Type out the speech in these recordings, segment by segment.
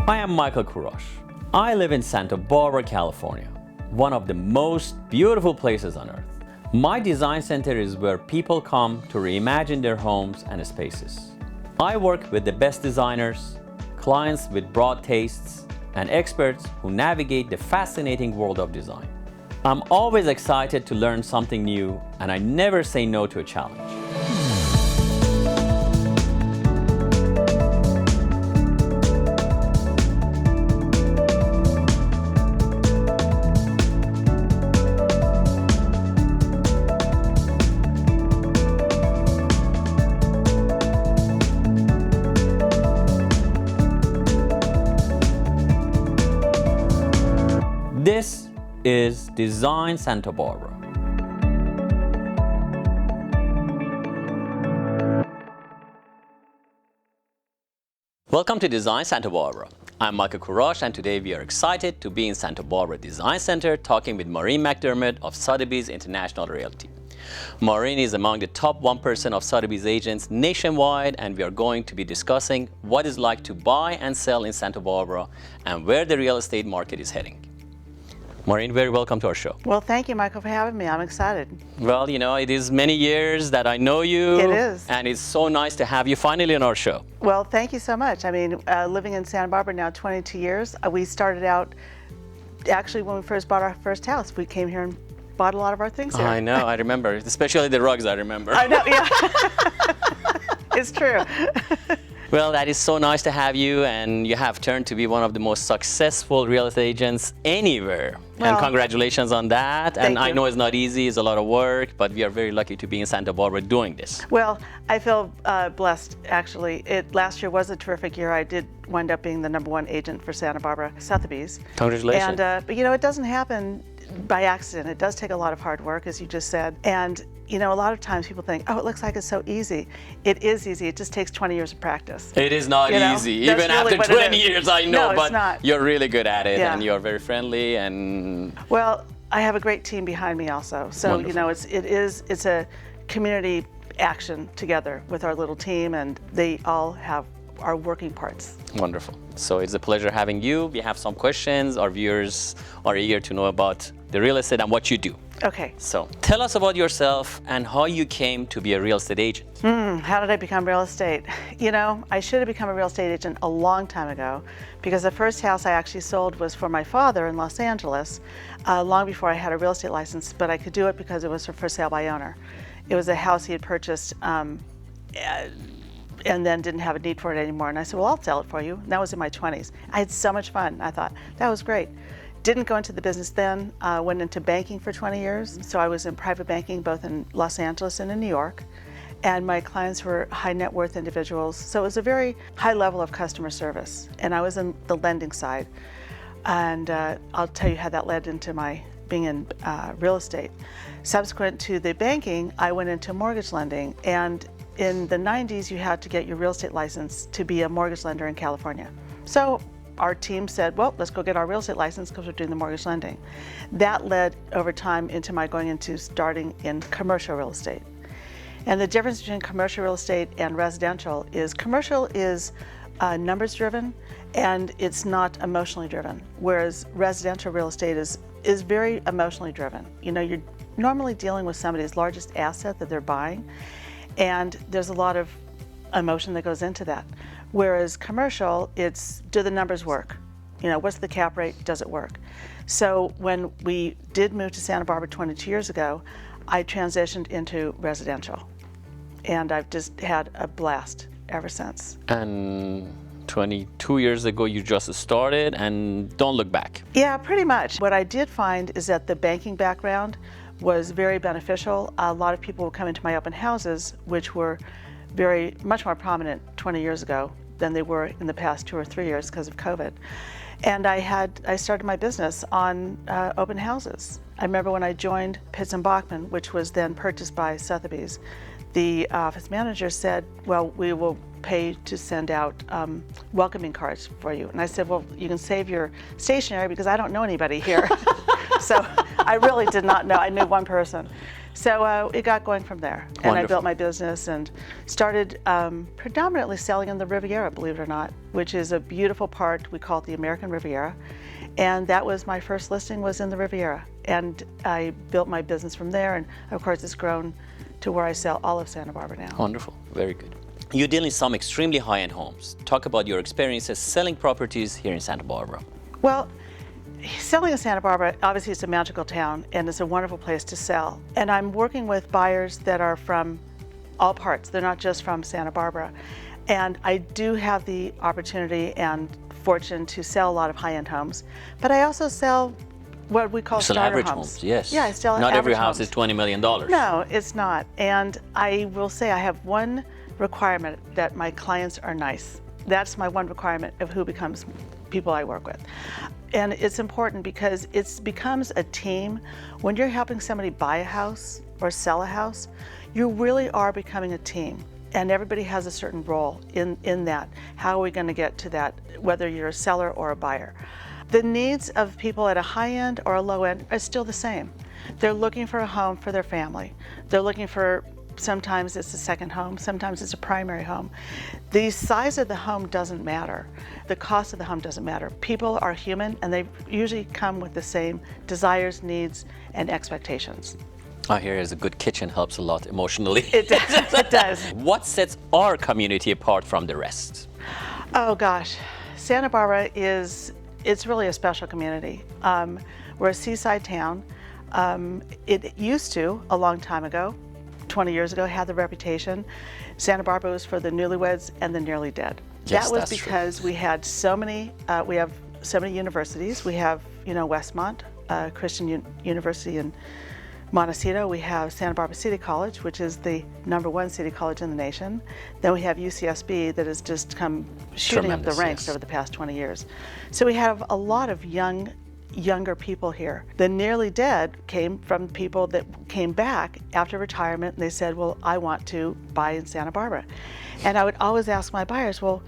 Hi, I'm Michael Kourosh. I live in Santa Barbara, California, one of the most beautiful places on earth. My design center is where people come to reimagine their homes and spaces. I work with the best designers, clients with broad tastes, and experts who navigate the fascinating world of design. I'm always excited to learn something new, and I never say no to a challenge. This is Design Santa Barbara. Welcome to Design Santa Barbara. I'm Michael Kourosh, and today we are excited to be in Santa Barbara Design Center talking with Maureen McDermutt of Sotheby's International Realty. Maureen is among the top 1% of Sotheby's agents nationwide, and we are going to be discussing what it's like to buy and sell in Santa Barbara and where the real estate market is heading. Maureen, very welcome to our show. Well, thank you, Michael, for having me. I'm excited. Well, you know, it is many years that I know you. It is. And it's so nice to have you finally on our show. Well, thank you so much. I mean, living in Santa Barbara now 22 years. We started out, actually, when we first bought our first house. We came here and bought a lot of our things here. I know, I remember. Especially the rugs, I remember. I know, yeah. It's true. Well, that is so nice to have you, and you have turned to be one of the most successful real estate agents anywhere. Well, and congratulations on that. And thank I you. know it's not easy, it's a lot of work, but we are very lucky to be in Santa Barbara doing this. Well, I feel blessed, actually. Last year was a terrific year. I did wind up being the #1 agent for Santa Barbara Sotheby's. Congratulations. And, but you know, it doesn't happen by accident. It does take a lot of hard work, as you just said. And you know, a lot of times people think, oh, it looks like it's so easy. It is easy. It just takes 20 years of practice. It is not easy. Even after 20 years, I know, No, but it's not. you're really good at it, Yeah. and you're very friendly. And Well, I have a great team behind me also. So Wonderful. you know, it's a community action together with our little team, and they all have our working parts. Wonderful. So it's a pleasure having you. We have some questions. Our viewers are eager to know about the real estate and what you do. Okay. So tell us about yourself and how you came to be a real estate agent. How did I become real estate? You know, I should have become a real estate agent a long time ago, because the first house I actually sold was for my father in Los Angeles, long before I had a real estate license, but I could do it because it was for sale by owner. It was a house he had purchased and then didn't have a need for it anymore. And I said, well, I'll sell it for you. And that was in my 20s. I had so much fun. I thought, that was great. Didn't go into the business then, went into banking for 20 years. So I was in private banking, both in Los Angeles and in New York. And my clients were high net worth individuals. So it was a very high level of customer service. And I was in the lending side. And I'll tell you how that led into my being in real estate. Subsequent to the banking, I went into mortgage lending. And in the 90s, you had to get your real estate license to be a mortgage lender in California. So our team said, well, let's go get our real estate license because we're doing the mortgage lending. That led over time into my going into starting in commercial real estate. And the difference between commercial real estate and residential is commercial is numbers driven and it's not emotionally driven, whereas residential real estate is very emotionally driven. You know, you're normally dealing with somebody's largest asset that they're buying, and there's a lot of emotion that goes into that. Whereas commercial, it's, do the numbers work? You know, what's the cap rate? Does it work? So when we did move to Santa Barbara 22 years ago, I transitioned into residential. And I've just had a blast ever since. And 22 years ago, you just started and don't look back. Yeah, pretty much. What I did find is that the banking background was very beneficial. A lot of people would come into my open houses, which were much more prominent 20 years ago than they were in the past 2 or 3 years because of COVID. And I started my business on open houses. I remember when I joined Pitts & Bachman, which was then purchased by Sotheby's, the office manager said, well, we will pay to send out welcoming cards for you. And I said, well, you can save your stationery because I don't know anybody here. So I really did not know. I knew one person. So it got going from there. And I Wonderful. built my business and started predominantly selling in the Riviera, believe it or not, which is a beautiful part. We call it the American Riviera. And that was my first listing, was in the Riviera. And I built my business from there. And of course, it's grown to where I sell all of Santa Barbara now. Wonderful. Very good. You deal in some extremely high-end homes. Talk about your experiences selling properties here in Santa Barbara. Well, selling in Santa Barbara, obviously it's a magical town and it's a wonderful place to sell. And I'm working with buyers that are from all parts. They're not just from Santa Barbara. And I do have the opportunity and fortune to sell a lot of high-end homes. But I also sell what we call Still starter average homes. homes, yes. Yeah, I sell Not every average house homes. is $20 million. No, it's not. And I will say I have one requirement, that my clients are nice. That's my one requirement of who becomes people I work with. And it's important because it becomes a team. When you're helping somebody buy a house or sell a house, you really are becoming a team. And everybody has a certain role in that. How are we going to get to that, whether you're a seller or a buyer? The needs of people at a high end or a low end are still the same. They're looking for a home for their family. They're looking for, sometimes it's a second home, sometimes it's a primary home. The size of the home doesn't matter. The cost of the home doesn't matter. People are human and they usually come with the same desires, needs, and expectations. I hear a good kitchen helps a lot emotionally. It does. It does. What sets our community apart from the rest? Oh gosh, Santa Barbara it's really a special community. We're a seaside town. It used to, a long time ago, 20 years ago, had the reputation. Santa Barbara was for the newlyweds and the nearly dead. Yes, that was that's because true. we had so many, we have so many universities. We have, Westmont, Christian University in Montecito. We have Santa Barbara City College, which is the #1 city college in the nation. Then we have UCSB that has just come shooting up the Tremendous, ranks yes. over the past 20 years. So we have a lot of younger people here. The nearly dead came from people that came back after retirement and they said, well, I want to buy in Santa Barbara. And I would always ask my buyers, well,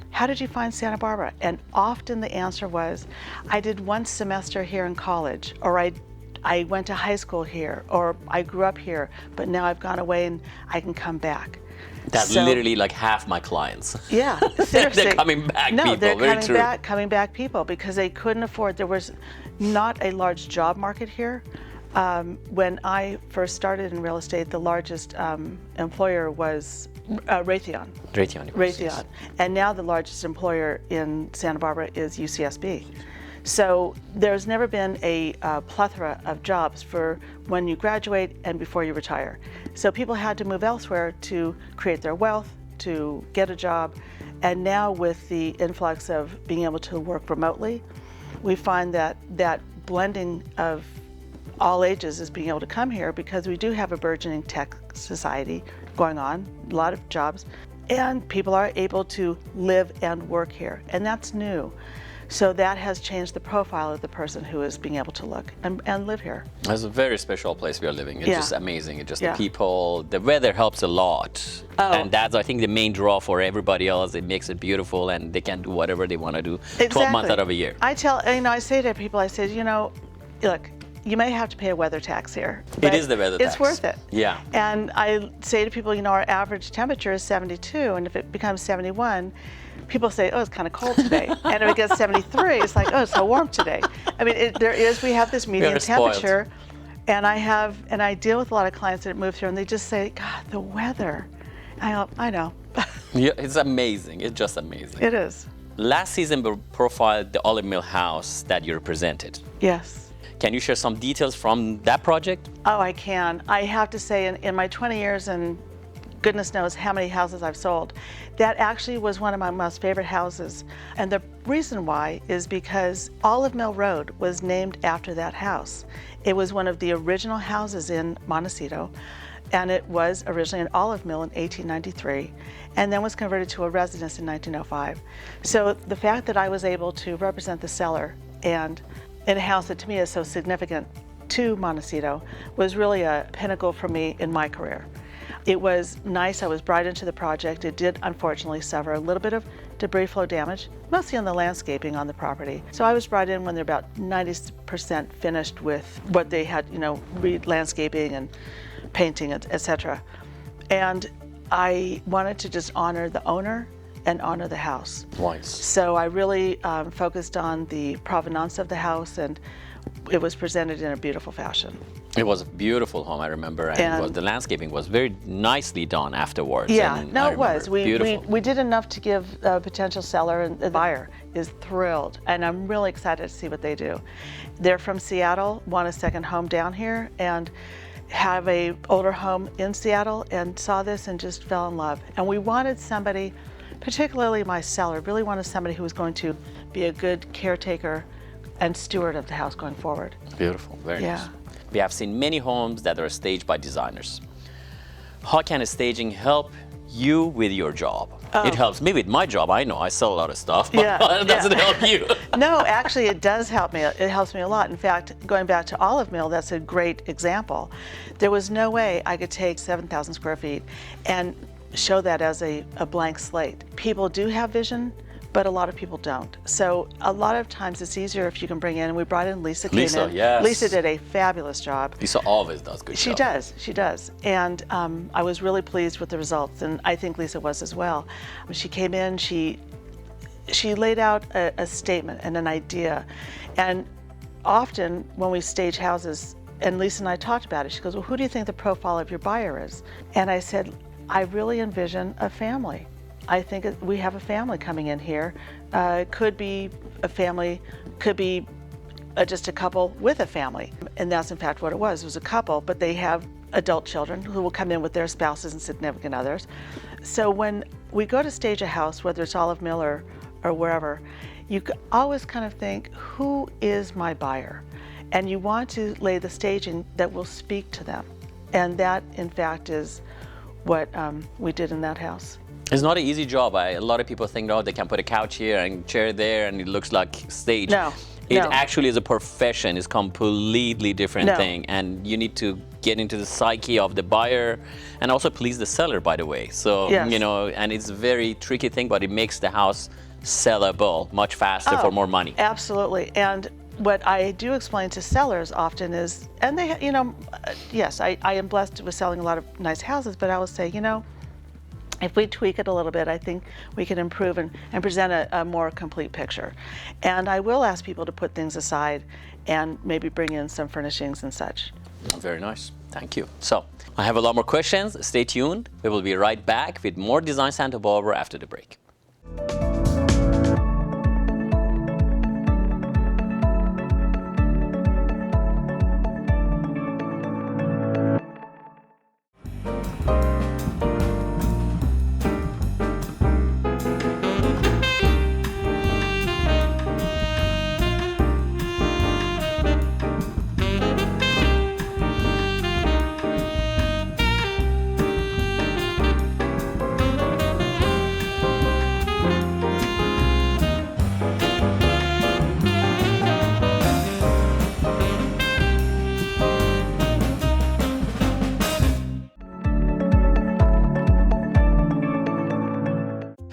how did you find Santa Barbara? And often the answer was, I did one semester here in college, or I went to high school here, or I grew up here, but now I've gone away and I can come back. That's So- literally like half my clients. Yeah, seriously. They're coming back no, people, they're very true. coming back people because they couldn't afford, there was not a large job market here. When I first started in real estate, the largest employer was Raytheon. Raytheon. And now the largest employer in Santa Barbara is UCSB. So there's never been a plethora of jobs for when you graduate and before you retire. So people had to move elsewhere to create their wealth, to get a job. And now with the influx of being able to work remotely, we find that that blending of all ages is being able to come here because we do have a burgeoning tech society going on, a lot of jobs, and people are able to live and work here, and that's new. So that has changed the profile of the person who is being able to look and live here. It's a very special place we are living. It's Yeah. just amazing. It's just Yeah. the people, the weather helps a lot. Oh. And that's, I think, the main draw for everybody else. It makes it beautiful and they can do whatever they want to do 12 months out of a year. I say to people, I say, look, you may have to pay a weather tax here. It is the weather tax. It's worth it. Yeah. And I say to people, our average temperature is 72, and if it becomes 71, people say, oh, it's kind of cold today. And if it gets 73, it's like, oh, it's so warm today. I mean, we have this median are spoiled. temperature, and I deal with a lot of clients that move here, and they just say, God, the weather. I know. Yeah, it's amazing. It's just amazing. It is. Last season, we profiled the Olive Mill house that you represented. Yes. Can you share some details from that project? Oh, I can. I have to say, in my 20 years, and goodness knows how many houses I've sold, that actually was one of my most favorite houses. And the reason why is because Olive Mill Road was named after that house. It was one of the original houses in Montecito, and it was originally an olive mill in 1893, and then was converted to a residence in 1905. So the fact that I was able to represent the seller and in a house that to me is so significant to Montecito was really a pinnacle for me in my career. It was nice. I was brought into the project. It did unfortunately suffer a little bit of debris flow damage, mostly on the landscaping on the property. So I was brought in when they're about 90% finished with what they had, re-landscaping and painting, etc. And I wanted to just honor the owner and honor the house. Nice. So I really focused on the provenance of the house, and it was presented in a beautiful fashion. It was a beautiful home, I remember, and the landscaping was very nicely done afterwards. Yeah, and no, it was. Beautiful. We did enough to give a potential seller, and the buyer is thrilled, and I'm really excited to see what they do. They're from Seattle, want a second home down here, and have a older home in Seattle, and saw this and just fell in love. And we wanted somebody, particularly my seller, really wanted somebody who was going to be a good caretaker and steward of the house going forward. Beautiful, very Yeah. nice. We have seen many homes that are staged by designers. How can staging help you with your job? It helps me with my job. I know I sell a lot of stuff, but it doesn't help you. No, actually it does help me. It helps me a lot. In fact, going back to Olive Mill, that's a great example. There was no way I could take 7,000 square feet and show that as a blank slate. People do have vision, but a lot of people don't. So a lot of times it's easier if you can bring in, and we brought in Lisa. Lisa, yes. Lisa did a fabulous job. Lisa always does good She job. she does. And I was really pleased with the results, and I think Lisa was as well. When she came in, she laid out a statement and an idea. And often when we stage houses, and Lisa and I talked about it, she goes, well, who do you think the profile of your buyer is? And I said, I really envision a family. I think we have a family coming in here. It could be a family, could be just a couple with a family. And that's in fact what it was. It was a couple, but they have adult children who will come in with their spouses and significant others. So when we go to stage a house, whether it's Olive Mill or wherever, you always kind of think, who is my buyer? And you want to lay the staging that will speak to them. And that in fact is what we did in that house. It's not an easy job. A lot of people think, oh, they can put a couch here and chair there and it looks like stage. No. It actually is a profession. It's completely different thing. And you need to get into the psyche of the buyer and also please the seller, by the way. So, you know, and it's a very tricky thing, but it makes the house sellable much faster for more money. Absolutely. And what I do explain to sellers often is, and they, you know, yes, I am blessed with selling a lot of nice houses, but I will say, you know, if we tweak it a little bit, I think we can improve and present a more complete picture. And I will ask people to put things aside and maybe bring in some furnishings and such. Very nice. Thank you. So I have a lot more questions. Stay tuned. We will be right back with more Design Santa Barbara after the break.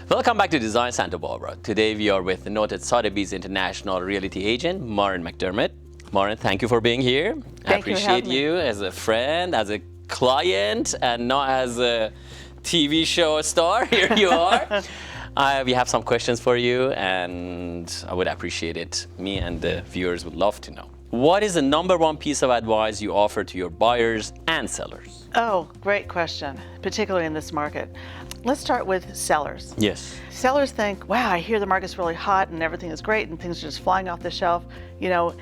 Welcome back to Design Santa Barbara. Today we are with the noted Sotheby's International Realty agent, Maureen McDermutt. Maureen, thank you for being here. I appreciate you as a friend, as a client, and not as a TV show star. Here you are. We have some questions for you, and I would appreciate it. Me and the viewers would love to know. What is the #1 piece of advice you offer to your buyers and sellers? Oh, great question, particularly in this market. Let's start with sellers. Yes. Sellers think, wow, I hear the market's really hot and everything is great and things are just flying off the shelf. You know,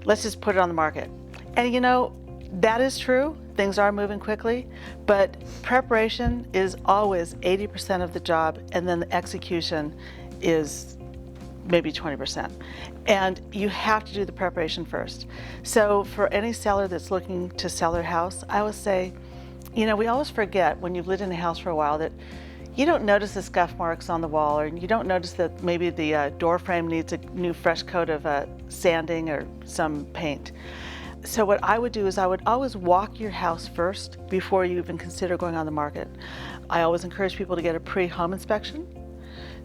let's just put it on the market. And you know, that is true. Things are moving quickly, but preparation is always 80% of the job, and then the execution is maybe 20%. And you have to do the preparation first. So for any seller that's looking to sell their house, I would say, you know, we always forget when you've lived in a house for a while that you don't notice the scuff marks on the wall, or you don't notice that maybe the door frame needs a new fresh coat of sanding or some paint. So what I would do is I would always walk your house first before you even consider going on the market. I always encourage people to get a pre-home inspection,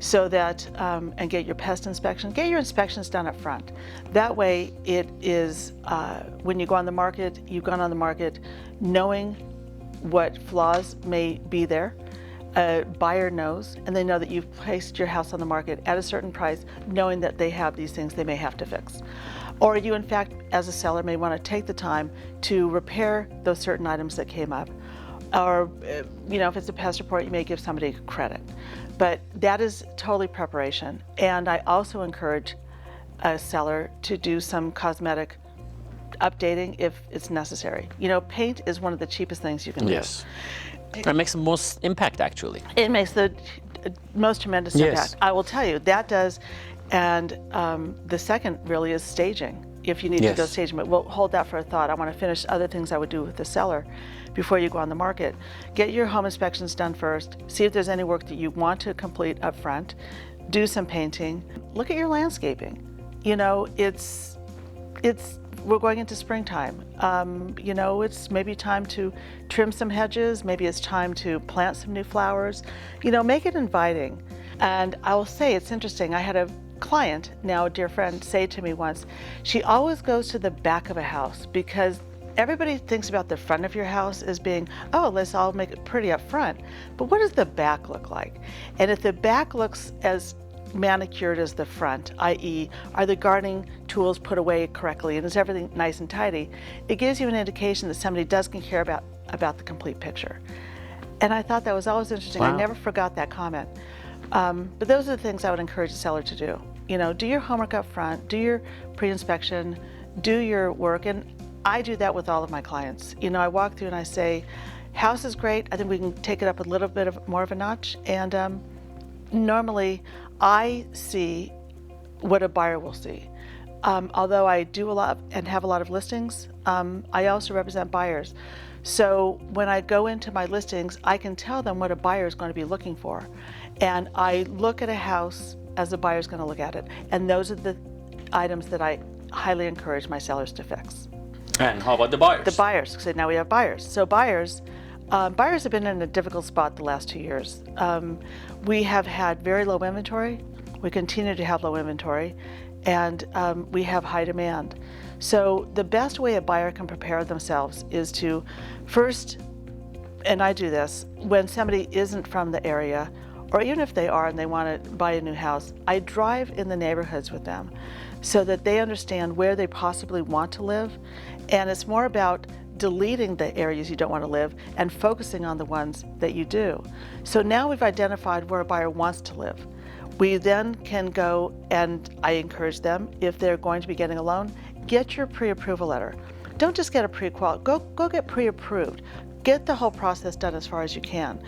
so that, and get your pest inspection, get your inspections done up front. That way it is, when you go on the market, you've gone on the market knowing what flaws may be there. A buyer knows, and they know that you've placed your house on the market at a certain price, knowing that they have these things they may have to fix. Or you, in fact, as a seller, may want to take the time to repair those certain items that came up. Or, if it's a pest report, you may give somebody credit. But that is totally preparation. And I also encourage a seller to do some cosmetic updating if it's necessary. Paint is one of the cheapest things you can do. Yes. It makes the most impact, actually. It makes the most tremendous impact. I will tell you, that does. And the second really is staging. If you need to go staging, but we'll hold that for a thought. I want to finish other things I would do with the seller before you go on the market. Get your home inspections done first. See if there's any work that you want to complete up front. Do some painting. Look at your landscaping. We're going into springtime. It's maybe time to trim some hedges. Maybe it's time to plant some new flowers. Make it inviting. And I will say, it's interesting. I had a client, now a dear friend, say to me once, she always goes to the back of a house because everybody thinks about the front of your house as being, oh, let's all make it pretty up front. But what does the back look like? And if the back looks as manicured as the front, i.e., are the gardening tools put away correctly and is everything nice and tidy, it gives you an indication that somebody does care about the complete picture. And I thought that was always interesting. Wow. I never forgot that comment. But those are the things I would encourage the seller to do. Do your homework up front, do your pre-inspection, do your work. And I do that with all of my clients. I walk through and I say, house is great. I think we can take it up a little bit more of a notch. And normally I see what a buyer will see. Although I do a lot and have a lot of listings, I also represent buyers. So when I go into my listings, I can tell them what a buyer is going to be looking for. And I look at a house as a buyer is going to look at it. And those are the items that I highly encourage my sellers to fix. And how about the buyers? The buyers. So now we have buyers. So buyers have been in a difficult spot the last 2 years. We have had very low inventory. We continue to have low inventory. And we have high demand. So the best way a buyer can prepare themselves is to first, and I do this, when somebody isn't from the area, or even if they are and they want to buy a new house, I drive in the neighborhoods with them so that they understand where they possibly want to live. And it's more about deleting the areas you don't want to live and focusing on the ones that you do. So now we've identified where a buyer wants to live. We then can go, and I encourage them, if they're going to be getting a loan, get your pre-approval letter. Don't just get a pre-qual, go get pre-approved. Get the whole process done as far as you can.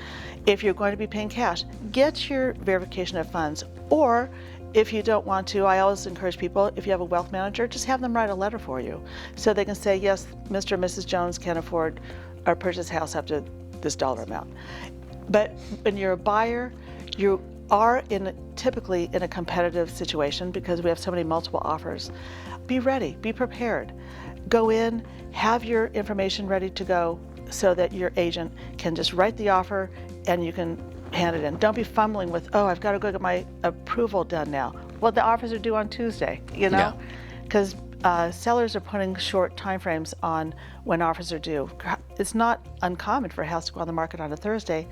If you're going to be paying cash, get your verification of funds. Or if you don't want to, I always encourage people, if you have a wealth manager, just have them write a letter for you. So they can say, yes, Mr. and Mrs. Jones can afford or purchase a house up to this dollar amount. But when you're a buyer, you are typically in a competitive situation because we have so many multiple offers. Be ready, be prepared. Go in, have your information ready to go so that your agent can just write the offer and you can hand it in. Don't be fumbling with, oh, I've got to go get my approval done now. Well, the offers are due on Tuesday, because sellers are putting short timeframes on when offers are due. It's not uncommon for a house to go on the market on a Thursday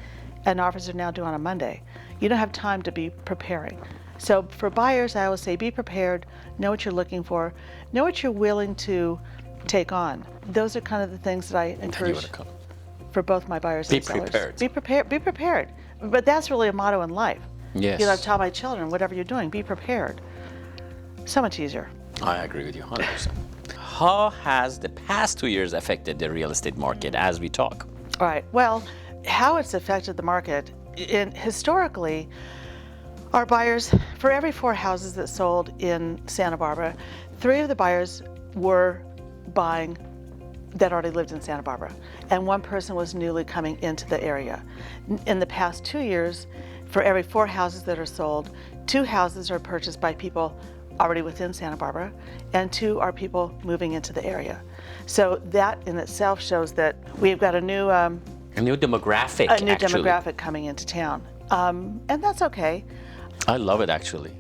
and offers are now due on a Monday. You don't have time to be preparing. So for buyers, I always say be prepared, know what you're looking for, know what you're willing to take on. Those are kind of the things that I encourage for both my buyers and sellers. Be prepared. But that's really a motto in life. Yes. I tell my children, whatever you're doing, be prepared. So much easier. I agree with you 100%. How has the past 2 years affected the real estate market as we talk? All right. Well, how it's affected the market, historically, our buyers, for every 4 houses that sold in Santa Barbara, 3 of the buyers were buying that already lived in Santa Barbara, and 1 person was newly coming into the area. In the past 2 years, for every 4 houses that are sold, 2 houses are purchased by people already within Santa Barbara, and 2 are people moving into the area. So that in itself shows that we've got a new demographic. Demographic coming into town, and that's okay. I love it, actually.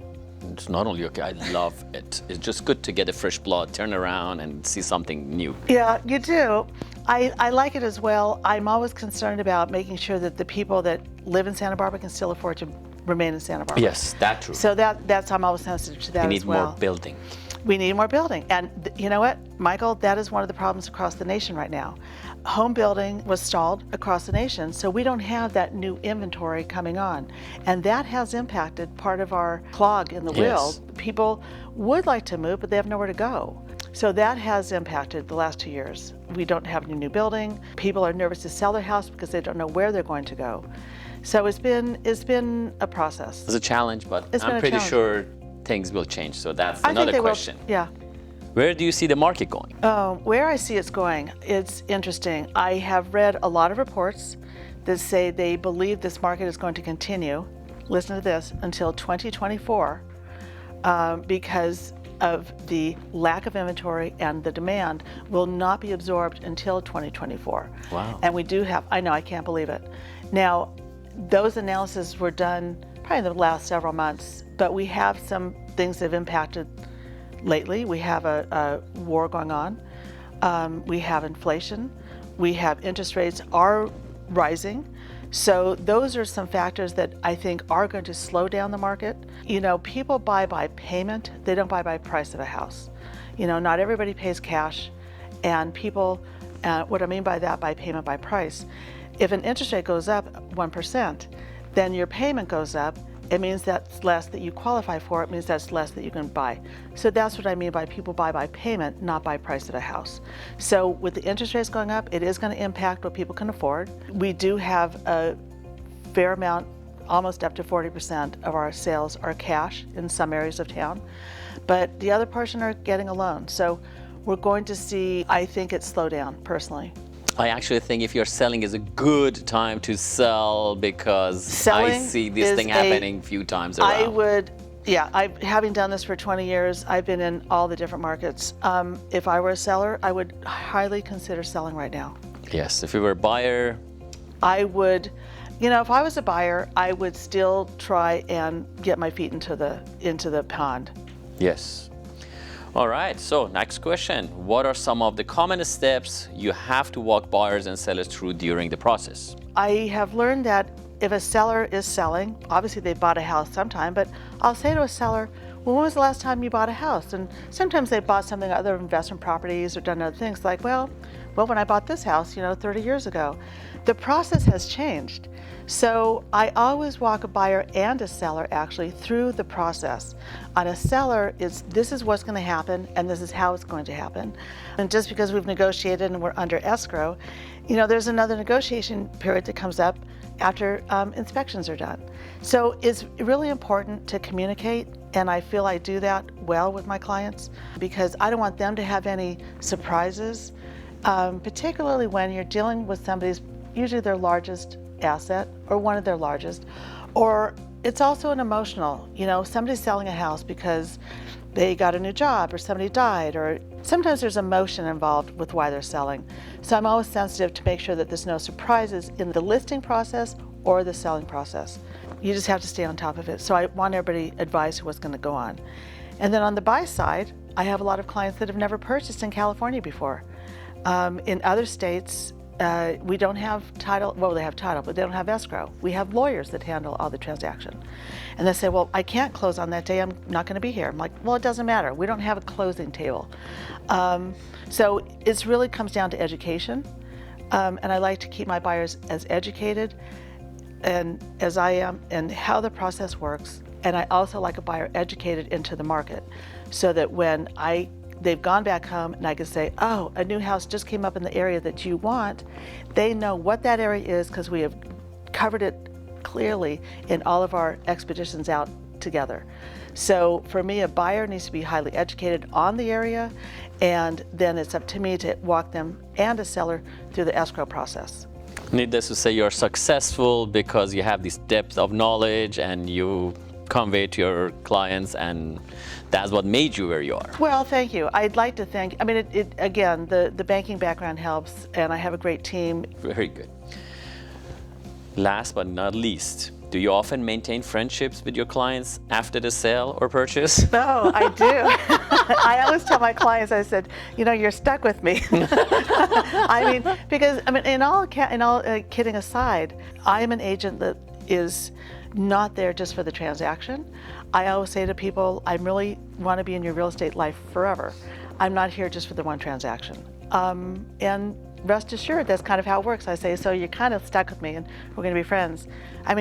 It's not only okay, I love it. It's just good to get a fresh blood, turn around and see something new. Yeah, you do. I like it as well. I'm always concerned about making sure that the people that live in Santa Barbara can still afford to remain in Santa Barbara. Yes, that's true. So that's I'm always sensitive to that We as need well. more building. We need more building. And you know what, Michael, that is one of the problems across the nation right now. Home building was stalled across the nation, so we don't have that new inventory coming on. And that has impacted part of our clog in the wheel. Yes. People would like to move, but they have nowhere to go. So that has impacted the last 2 years. We don't have any new building. People are nervous to sell their house because they don't know where they're going to go. So it's been a process. It's a challenge, but It's been I'm a pretty challenge. sure things will change. So that's I think another they question. will. Yeah. Where do you see the market going? Where I see it's going, it's interesting. I have read a lot of reports that say they believe this market is going to continue, listen to this, until 2024 because of the lack of inventory, and the demand will not be absorbed until 2024. Wow. And we do have, I know, I can't believe it. Now, those analyses were done probably in the last several months, but we have some things that have impacted lately. We have a war going on. We have inflation. We have interest rates are rising. So those are some factors that I think are going to slow down the market. You know, people buy by payment. They don't buy by price of a house. You know, not everybody pays cash. And people, what I mean by that, by payment by price, if an interest rate goes up 1%, then your payment goes up. It means that's less that you qualify for. It means that's less that you can buy. So that's what I mean by people buy by payment, not by price of a house. So with the interest rates going up, it is going to impact what people can afford. We do have a fair amount, almost up to 40% of our sales are cash in some areas of town, but the other portion are getting a loan. So we're going to see, I think, it slow down personally. I actually think if you're selling is a good time to sell because Selling I see this is thing happening a few times around. I would, yeah, having done this for 20 years, I've been in all the different markets. If I were a seller, I would highly consider selling right now. Yes, if you were a buyer, I would, you know, if I was a buyer, I would still try and get my feet into the pond. yes. All right, so next question. What are some of the common steps you have to walk buyers and sellers through during the process? I have learned that if a seller is selling, obviously they bought a house sometime, but I'll say to a seller, well, when was the last time you bought a house? And sometimes they bought something, other investment properties, or done other things like, well, when I bought this house, 30 years ago. The process has changed. So I always walk a buyer and a seller actually through the process. On a seller, this is what's going to happen and this is how it's going to happen. And just because we've negotiated and we're under escrow, there's another negotiation period that comes up after inspections are done. So it's really important to communicate, and I feel I do that well with my clients because I don't want them to have any surprises, particularly when you're dealing with somebody's, usually their largest asset or one of their largest, or it's also an emotional, somebody's selling a house because they got a new job or somebody died, or sometimes there's emotion involved with why they're selling. So I'm always sensitive to make sure that there's no surprises in the listing process or the selling process. You just have to stay on top of it. So I want everybody advised what's going to go on. And then on the buy side, I have a lot of clients that have never purchased in California before. In other states, we don't have title. Well, they have title, but they don't have escrow. We have lawyers that handle all the transaction. And they say, well, I can't close on that day. I'm not going to be here. I'm like, well, it doesn't matter. We don't have a closing table. So it really comes down to education. And I like to keep my buyers as educated and as I am and how the process works. And I also like a buyer educated into the market so that when they've gone back home and I can say, oh, a new house just came up in the area that you want. They know what that area is because we have covered it clearly in all of our expeditions out together. So for me, a buyer needs to be highly educated on the area, and then it's up to me to walk them and a seller through the escrow process. Needless to say, you're successful because you have this depth of knowledge and you convey to your clients, and that's what made you where you are. Well, thank you. I'd like to thank, again, the banking background helps, and I have a great team. Very good. Last but not least, Do you often maintain friendships with your clients after the sale or purchase? No, I do. I always tell my clients, I said, you know, you're stuck with me. Because in all kidding aside, I am an agent that is not there just for the transaction. I always say to people, I really want to be in your real estate life forever. I'm not here just for the one transaction. And rest assured, that's kind of how it works. I say, so you're kind of stuck with me and we're going to be friends.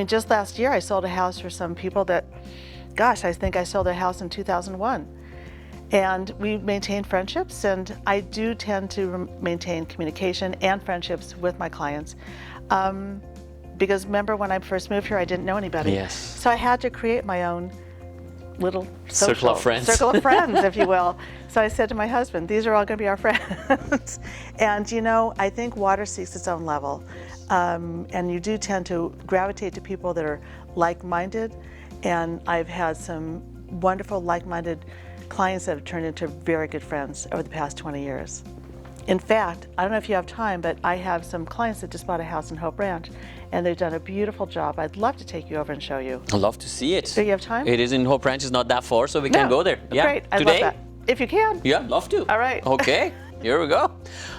Just last year I sold a house for some people that, gosh, I think I sold their house in 2001. And we maintain friendships, and I do tend to maintain communication and friendships with my clients. Because remember when I first moved here, I didn't know anybody. Yes. So I had to create my own little circle of friends, if you will. So I said to my husband, these are all going to be our friends. And I think water seeks its own level. And you do tend to gravitate to people that are like-minded. And I've had some wonderful like-minded clients that have turned into very good friends over the past 20 years. In fact, I don't know if you have time, but I have some clients that just bought a house in Hope Ranch, and they've done a beautiful job. I'd love to take you over and show you. I'd love to see it. Do you have time? It is in Hope Ranch. It's not that far, so we can go there. Yeah. Great. I Today? love that. If you can. Yeah, love to. All right. Okay, here we go.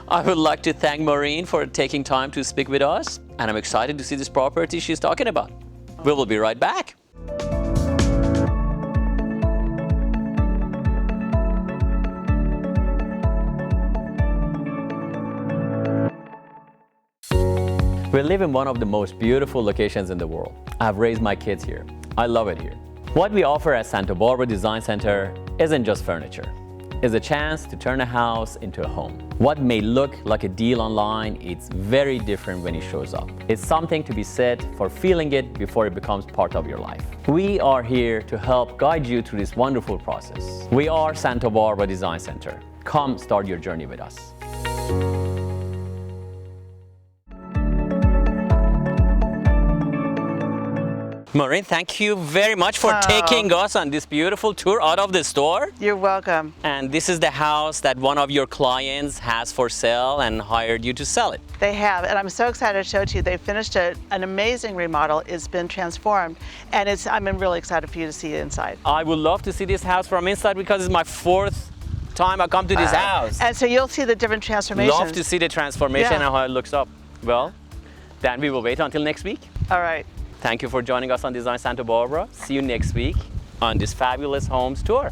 I would like to thank Maureen for taking time to speak with us, and I'm excited to see this property she's talking about. We will be right back. We live in one of the most beautiful locations in the world. I've raised my kids here. I love it here. What we offer at Santa Barbara Design Center isn't just furniture. It's a chance to turn a house into a home. What may look like a deal online, it's very different when it shows up. It's something to be said for feeling it before it becomes part of your life. We are here to help guide you through this wonderful process. We are Santa Barbara Design Center. Come start your journey with us. Maureen, thank you very much for taking us on this beautiful tour out of the store. You're welcome. And this is the house that one of your clients has for sale and hired you to sell it. They have, and I'm so excited to show it to you. They finished an amazing remodel. It's been transformed, and I'm really excited for you to see it inside. I would love to see this house from inside because it's my fourth time I come to this house. And so you'll see the different transformations. Love to see the transformation and how it looks up. Well, then we will wait until next week. All right. Thank you for joining us on Design Santa Barbara. See you next week on this fabulous homes tour.